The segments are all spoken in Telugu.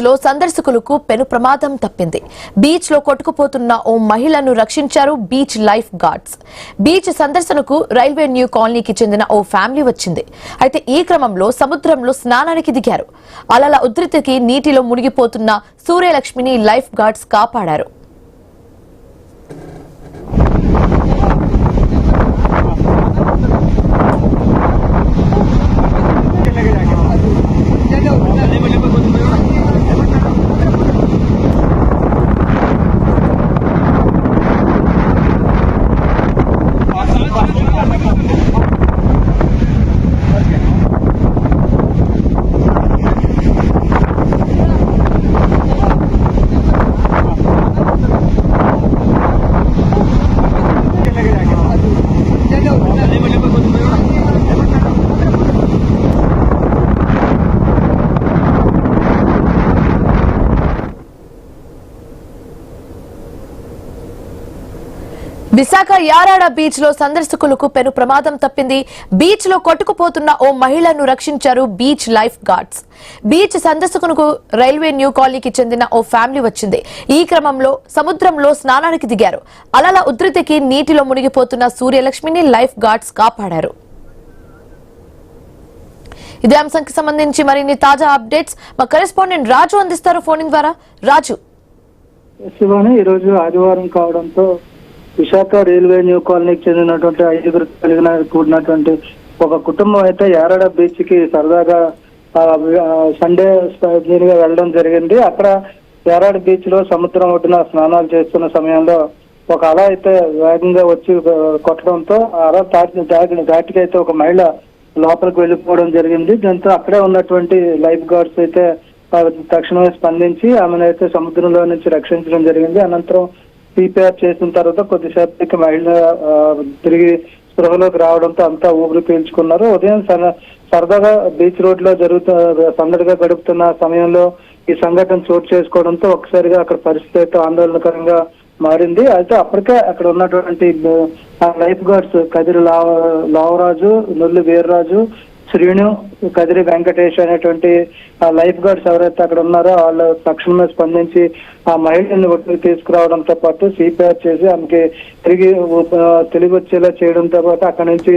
లో సందర్శకులకు పెను ప్రమాదం తప్పింది. బీచ్ లో కొట్టుకుపోతున్న ఓ మహిళను రక్షించారు బీచ్ లైఫ్ గార్డ్స్. బీచ్ సందర్శనకు రైల్వే న్యూ కాలనీకి చెందిన ఓ ఫ్యామిలీ వచ్చింది. అయితే ఈ క్రమంలో సముద్రంలో స్నానానికి దిగారు. అలల ఉధృతికి నీటిలో మునిగిపోతున్న సూర్యలక్ష్మిని లైఫ్ గార్డ్స్ కాపాడారు. విశాఖ యారాడ బీచ్ లో సందర్శకులకు పెను ప్రమాదం తప్పింది. బీచ్ లో కొట్టుకుపోతున్న ఓ మహిళను రక్షించారు బీచ్ లైఫ్ గార్డ్స్. బీచ్ సందర్శకులకు రైల్వే న్యూ కాలనీకి చెందిన ఓ ఫ్యామిలీ వచ్చింది. ఈ క్రమంలో సముద్రంలో స్నానానికి దిగారు. అలల ఉధృతికి నీటిలో మునిగిపోతున్న సూర్యలక్ష్మిని లైఫ్ గార్డ్స్ కాపాడారు. ఇదే అంశానికి సంబంధించి మరిన్ని తాజా అప్డేట్స్ మా కరెస్పాండెంట్ రాజు అందిస్తారు ఫోన్ ద్వారా. రాజు, ఈ రోజు ఆదివారం కావడంతో విశాఖ రైల్వే న్యూ కాలనీకి చెందినటువంటి 5 కలిగిన కూడినటువంటి ఒక కుటుంబం అయితే యారాడ బీచ్ కి సరదాగా సండే దీనిగా వెళ్ళడం జరిగింది. అక్కడ యారాడ బీచ్ లో సముద్రం ఒడ్డున స్నానాలు చేస్తున్న సమయంలో ఒక అల అయితే వేగంగా వచ్చి కొట్టడంతో అల దాటికి అయితే ఒక మహిళ లోపలికి వెళ్ళిపోవడం జరిగింది. దీంతో అక్కడే ఉన్నటువంటి లైఫ్ గార్డ్స్ అయితే తక్షణమే స్పందించి ఆమెను అయితే సముద్రంలో నుంచి రక్షించడం జరిగింది. అనంతరం సిపిఆర్ చేసిన తర్వాత కొద్దిసేపటికి మహిళ తిరిగి స్పృహలోకి రావడంతో అంతా ఊపిరి పీల్చుకున్నారు. ఉదయం సరదాగా బీచ్ రోడ్ లో సందడిగా గడుపుతున్న సమయంలో ఈ సంఘటన చోటు చేసుకోవడంతో ఒకసారిగా అక్కడ పరిస్థితి అయితే ఆందోళనకరంగా మారింది. అయితే అప్పటికే అక్కడ ఉన్నటువంటి లైఫ్ గార్డ్స్ కదిరి లావరాజు, నొల్లి వీర్రాజు, శ్రీను, కదిరి వెంకటేష్ అనేటువంటి లైఫ్ గార్డ్స్ ఎవరైతే అక్కడ ఉన్నారో వాళ్ళు తక్షణమే స్పందించి ఆ మహిళని ఒడ్డుకు తీసుకురావడంతో పాటు సిపిఆర్ చేసి ఆమెకి తిరిగి వచ్చేలా చేయడంతో పాటు అక్కడి నుంచి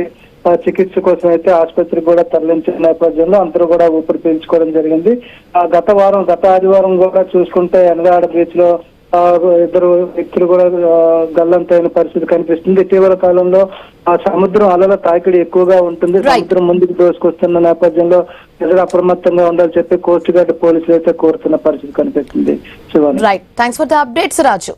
చికిత్స కోసం అయితే ఆసుపత్రికి కూడా తరలించిన నేపథ్యంలో అందరూ కూడా ఊపిరి పీల్చుకోవడం జరిగింది. గత ఆదివారం కూడా చూసుకుంటే ఎనగాడ బీచ్ లో 2 వ్యక్తులు కూడా గల్లంతైన పరిస్థితి కనిపిస్తుంది. ఇటీవల కాలంలో ఆ సముద్రం అలల తాకిడి ఎక్కువగా ఉంటుంది. సముద్రం ముందుకు దోసుకొస్తున్న నేపథ్యంలో ప్రజలు అప్రమత్తంగా ఉండాలని చెప్పి కోస్ట్ గార్డ్ పోలీసులు అయితే కోరుతున్న పరిస్థితి కనిపిస్తుంది. Right, thanks for the updates Raju.